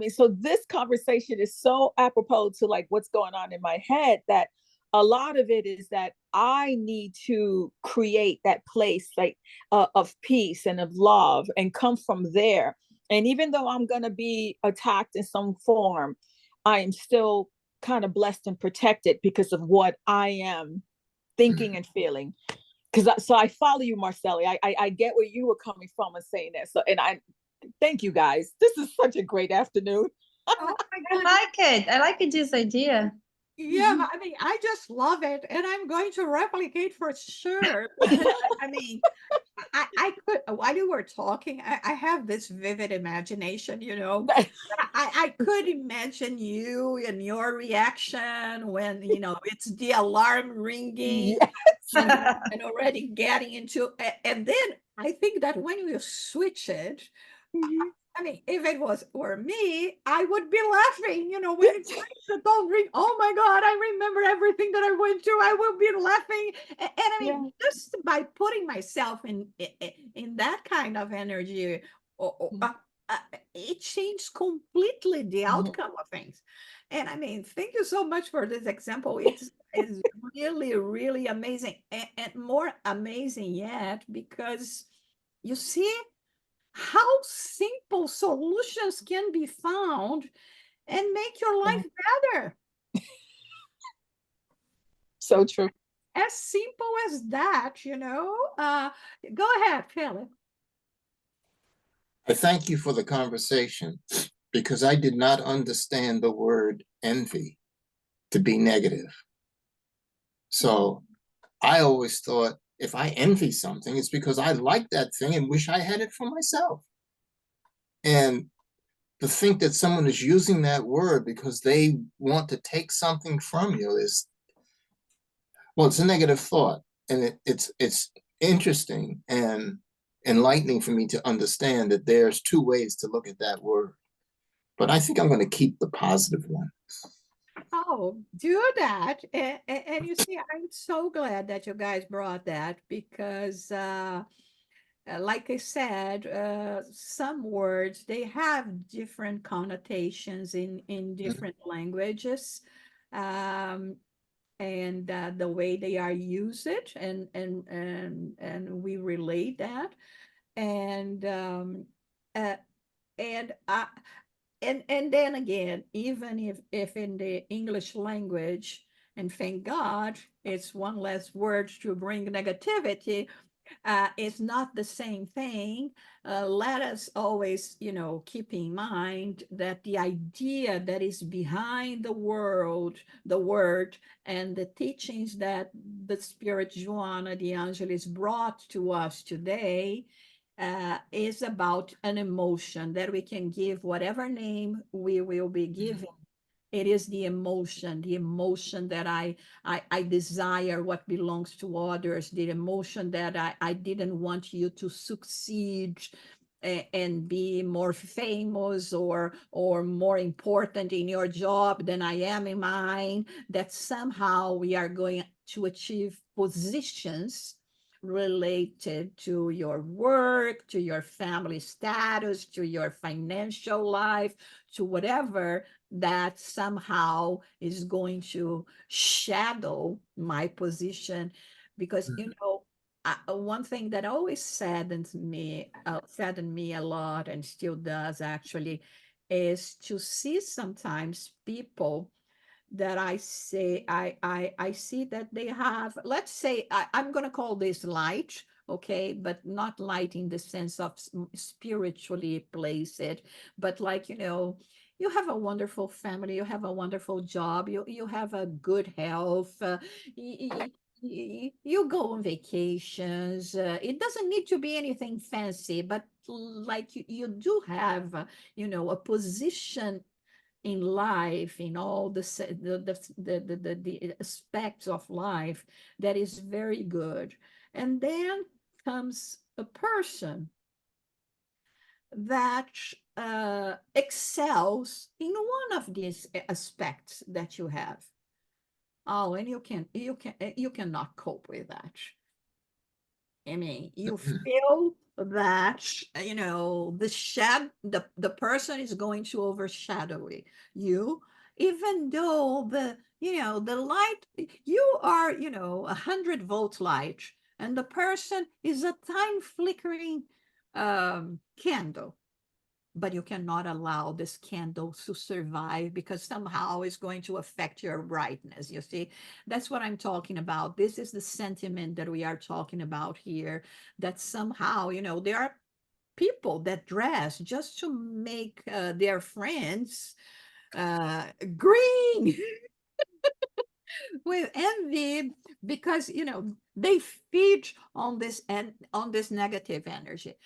so this conversation is so apropos to like what's going on in my head, that a lot of it is that I need to create that place like of peace and of love and come from there. And even though I'm going to be attacked in some form, I am still kind of blessed and protected because of what I am thinking and feeling. So I follow you, Marcelli. I get where you were coming from and saying that. So, and I thank you guys. This is such a great afternoon. Oh my I God. like it. I like this idea. Yeah, I mean, I just love it, and I'm going to replicate for sure. Because, I mean, I could, while you were talking, I have this vivid imagination, I could imagine you and your reaction when, it's the alarm ringing Yes. and already getting into, and then I think that when you switch it, I mean, if it were me, I would be laughing, when it rings the phone ring. Oh my God, I remember everything that I went through. I will be laughing. And I mean, Yeah. just by putting myself in that kind of energy, it changed completely the outcome of things. And I mean, thank you so much for this example. It's really, really amazing. And more amazing yet, because you see how simple solutions can be found and make your life better. So true. As simple as that. Go ahead, Philip. I thank you for the conversation because I did not understand the word envy to be negative. So I always thought if I envy something, it's because I like that thing and wish I had it for myself. And to think that someone is using that word because they want to take something from you it's a negative thought. And it's interesting and enlightening for me to understand that there's two ways to look at that word. But I think I'm going to keep the positive one. Oh, do that. And you see, I'm so glad that you guys brought that because like I said, some words, they have different connotations in different languages. Um, and the way they are used and we relate that and uh, and I and then again, even if in the English language, and thank God it's one less word to bring negativity, it's not the same thing. Let us always, keep in mind that the idea that is behind the word, and the teachings that the Spirit Joanna de Angelis brought to us today is about an emotion that we can give whatever name we will be giving. It is the emotion that I desire what belongs to others, the emotion that I didn't want you to succeed and be more famous or more important in your job than I am in mine, that somehow we are going to achieve positions related to your work, to your family status, to your financial life, to whatever, that somehow is going to shadow my position. Because one thing that always saddened me a lot, and still does actually, is to see sometimes people that I say I see that they have, let's say, I'm going to call this light, okay, but not light in the sense of spiritually place it, but like, you have a wonderful family, you have a wonderful job, you have a good health, you go on vacations. It doesn't need to be anything fancy, but like you do have, a position in life, in all the aspects of life that is very good. And then comes a person that excels in one of these aspects that you have. Oh, and you cannot cope with that. I mean, you feel that, the person is going to overshadow you, even though the light, you are, 100-volt light, and the person is a tiny flickering candle. But you cannot allow this candle to survive, because somehow it's going to affect your brightness. You see, that's what I'm talking about. This is the sentiment that we are talking about here, that somehow, there are people that dress just to make their friends green with envy, because, they feed on this and on this negative energy.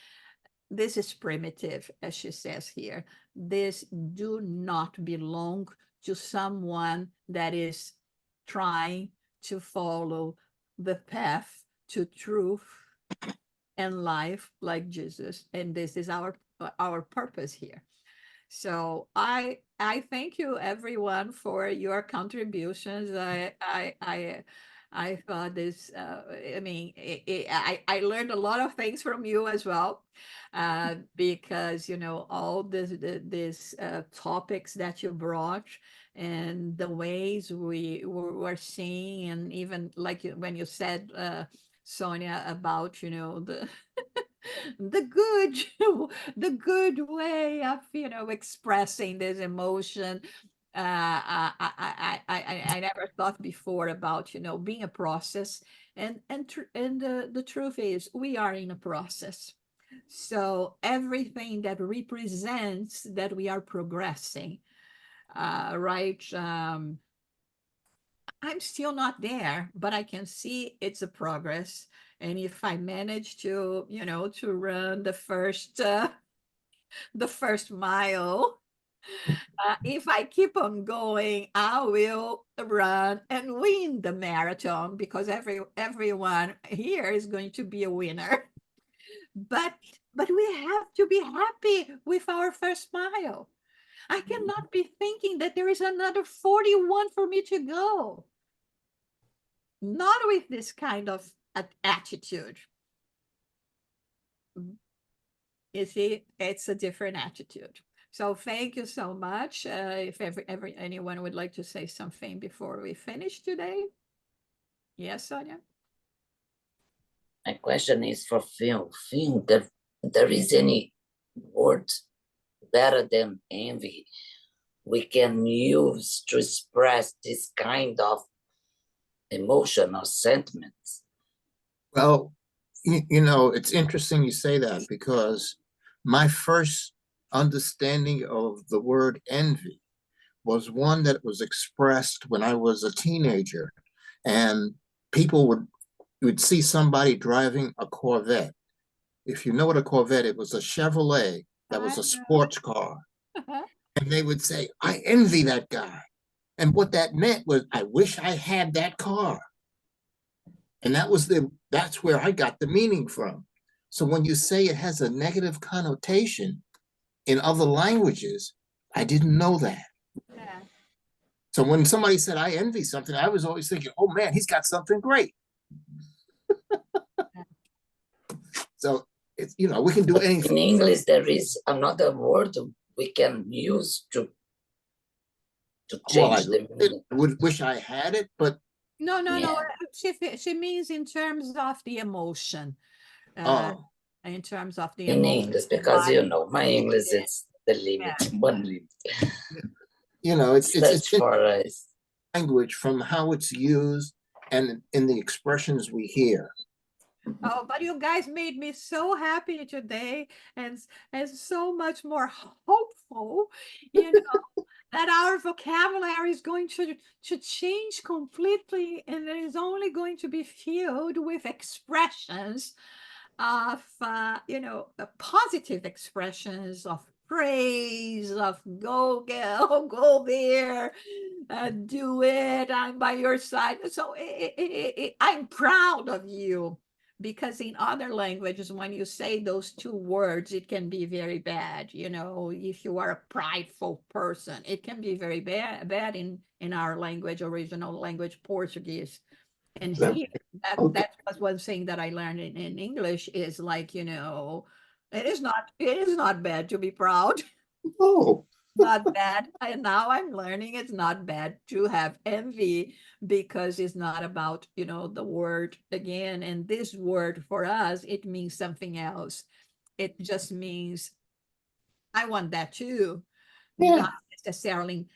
This is primitive, as she says here. This do not belong to someone that is trying to follow the path to truth and life like Jesus. And this is our purpose here. So I thank you everyone for your contributions. I thought this, I mean, I learned a lot of things from you as well, because, all these topics that you brought, and the ways we were seeing, and even like when you said, Sonia, about, the the good the good way of expressing this emotion. I never thought before about being a process, and the truth is we are in a process. So everything that represents that we are progressing, right? I'm still not there, but I can see it's a progress. And if I manage to, to run the first mile, if I keep on going, I will run and win the marathon, because everyone here is going to be a winner. But we have to be happy with our first mile. I cannot be thinking that there is another 41 for me to go. Not with this kind of attitude. You see, it's a different attitude. So thank you so much. If anyone would like to say something before we finish today. Yes, Sonia? My question is for Phil. Phil, there is any word better than envy we can use to express this kind of emotion or sentiments? Well, it's interesting you say that, because my first understanding of the word envy was one that was expressed when I was a teenager, and people would see somebody driving a Corvette. If you know what a Corvette, it was a Chevrolet that was a sports car. And they would say, I envy that guy. And what that meant was, I wish I had that car. And that's where I got the meaning from. So when you say it has a negative connotation in other languages, I didn't know that. Yeah. So when somebody said I envy something, I was always thinking, oh man, he's got something great. So it's, we can do anything. In English, there is another word we can use to change the meaning. I would wish I had it, but No. Yeah. She means in terms of the emotion. In terms of the In emotion. English, because my English is the limit, one limit. it's Search for us. language from how it's used and in the expressions we hear. Oh, but you guys made me so happy today, and so much more hopeful, you know, that our vocabulary is going to change completely, and it is only going to be filled with expressions of, positive expressions of praise, of go girl, go there, do it, I'm by your side. So I'm proud of you, because in other languages, when you say those two words, it can be very bad. If you are a prideful person, it can be very bad in our language, original language, Portuguese. And here, Okay. that was one thing that I learned in English, is like, it is not bad to be proud. Oh, Not bad. And now I'm learning it's not bad to have envy, because it's not about, the word again. And this word for us, it means something else. It just means, I want that too. yeah. Not necessarily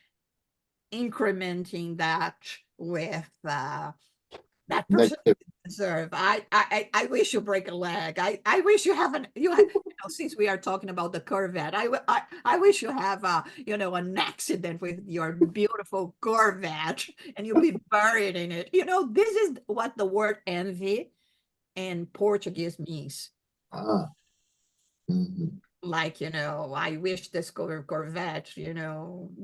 incrementing that with that person Negative. deserve. I wish you break a leg. I wish you have, since we are talking about the Corvette, I wish you have an accident with your beautiful Corvette, and you'll be buried in it. This is what the word envy in Portuguese means. Ah. Mhm. Like, I wish this Corvette,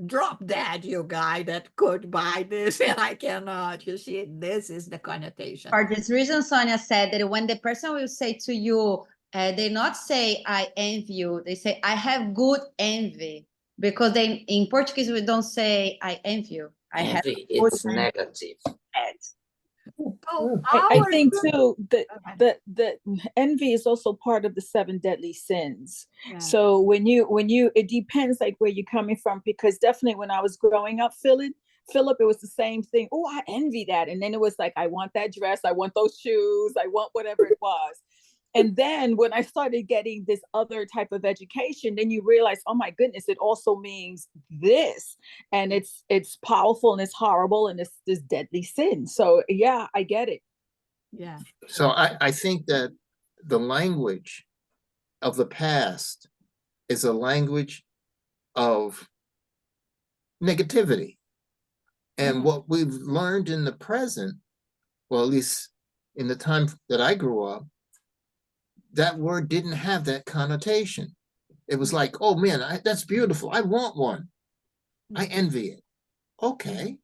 drop that, you guy that could buy this, and I cannot. You see, this is the connotation. For this reason, Sonia said that when the person will say to you, they not say I envy you, they say I have good envy, because they in Portuguese we don't say I envy you. I have Envy, good it's envy. negative. Oh, I our think too that Okay. the envy is also part of the 7 deadly sins. Yeah. So when you it depends like where you're coming from, because definitely when I was growing up, Philip, it was the same thing. Oh, I envy that. And then it was like, I want that dress, I want those shoes, I want whatever it was. And then when I started getting this other type of education, then you realize, oh my goodness, it also means this. And it's powerful and it's horrible and it's this deadly sin. So yeah, I get it. Yeah. So I think that the language of the past is a language of negativity. And what we've learned in the present, well, at least in the time that I grew up, that word didn't have that connotation. It was like, oh man, that's beautiful. I want one. I envy it. Okay.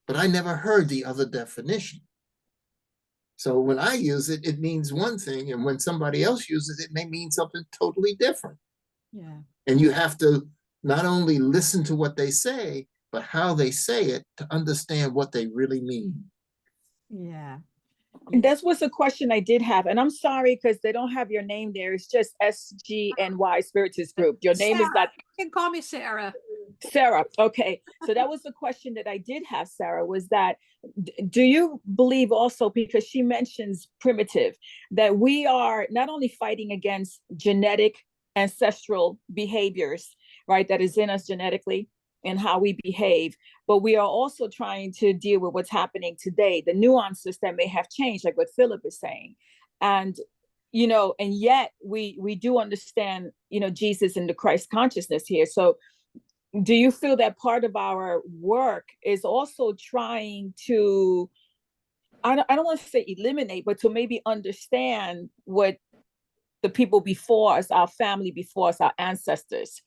But I never heard the other definition. So when I use it, it means one thing. And when somebody else uses it, it may mean something totally different. Yeah. And you have to not only listen to what they say, but how they say it to understand what they really mean. Yeah. And that was a question I did have. And I'm sorry because they don't have your name there. It's just SGNY Spiritist Group. Your name is not. You can call me Sarah. Sarah. Okay. So that was the question that I did have, Sarah, was that, do you believe also, because she mentions primitive, that we are not only fighting against genetic ancestral behaviors, right, that is in us genetically and how we behave, but we are also trying to deal with what's happening today, the nuances that may have changed, like what Philip is saying. And and yet we do understand, Jesus and the Christ consciousness here. So do you feel that part of our work is also trying to, I don't want to say eliminate, but to maybe understand what the people before us, our family before us, our ancestors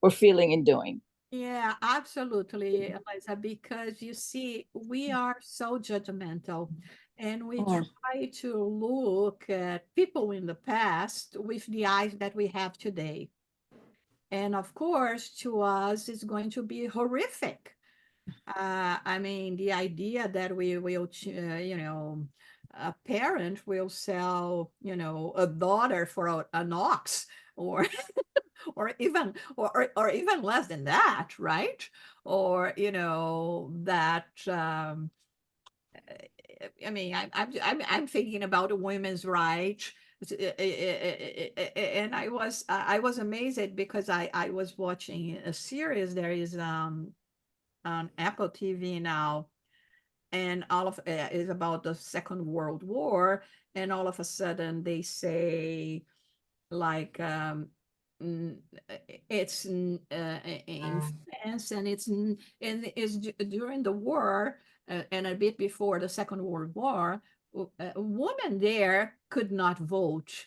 were feeling and doing? Yeah, absolutely, Eliza, because you see, we are so judgmental, and we try to look at people in the past with the eyes that we have today. And of course, to us, it's going to be horrific. I mean, the idea that we will, a parent will sell, a daughter for an ox, or or even less than that, right? Or that. I mean, I'm thinking about women's rights. And I was amazed, because I was watching a series. There is on Apple TV now, and all of is about the Second World War, and all of a sudden they say like it's in France, and it's during the war, and a bit before the Second World War, women there could not vote.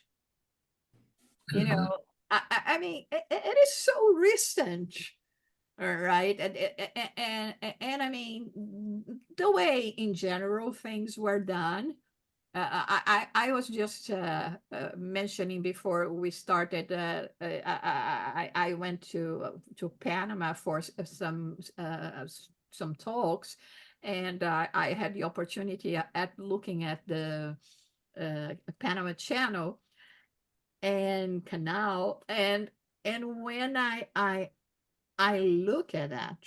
You know, I mean, it is so recent. All right. And I mean, the way in general things were done. I was just mentioning before we started. I went to Panama for some talks, and I had the opportunity at looking at the Panama Channel and Canal, and when I look at that,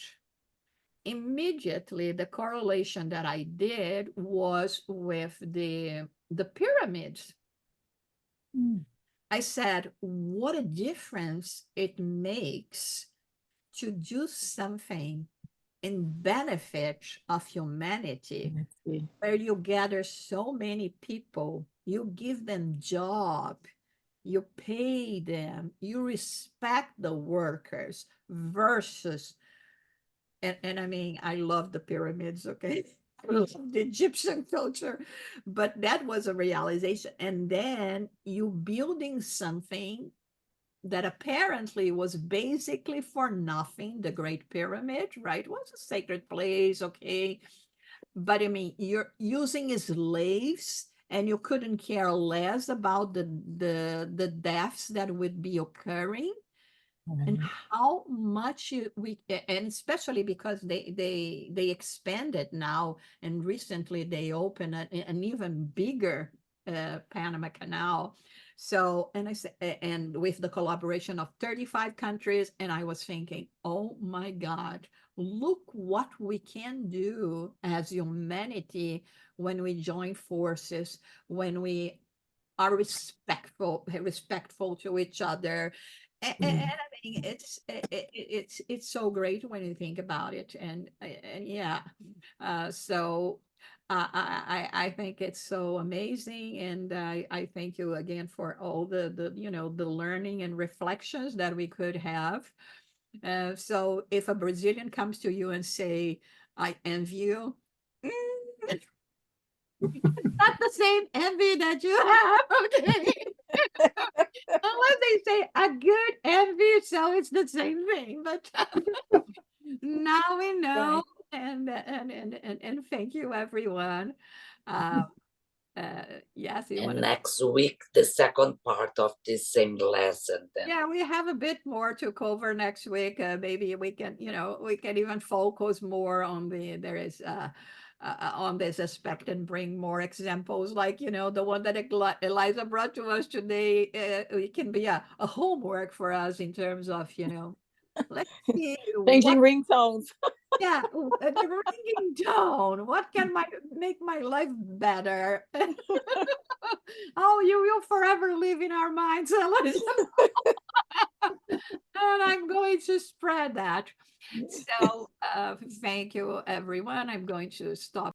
immediately the correlation that I did was with the pyramids. I said, what a difference it makes to do something in benefit of humanity, where you gather so many people, you give them job, you pay them, you respect the workers, versus and I mean, I love the pyramids, okay? I love the Egyptian culture, but that was a realization. And then you building something that apparently was basically for nothing, the Great Pyramid, right? It was a sacred place, okay? But I mean, you're using slaves, and you couldn't care less about the deaths that would be occurring, and how much and especially because they expanded now, and recently they opened an even bigger Panama Canal. So, and I said, and with the collaboration of 35 countries, and I was thinking, oh my God, look what we can do as humanity when we join forces, when we are respectful to each other. And I mean, it's so great when you think about it, and yeah, so I think it's so amazing, and I thank you again for all the the learning and reflections that we could have. So if a Brazilian comes to you and say, "I envy you," it's not the same envy that you have, okay? Unless they say a good envy, so it's the same thing. But now we know, and thank you, everyone. Uh, yes, you And want to. next week, the second part of this same lesson. Then. Yeah, we have a bit more to cover next week. Maybe we can, we can even focus more on there is on this aspect, and bring more examples, like the one that Eliza brought to us today. It can be a homework for us in terms of let's see Changing what. ringtones. Yeah, the ringing tone. What can make my life better? Oh, you will forever live in our minds, Eliza. And I'm going to spread that. So thank you, everyone. I'm going to stop.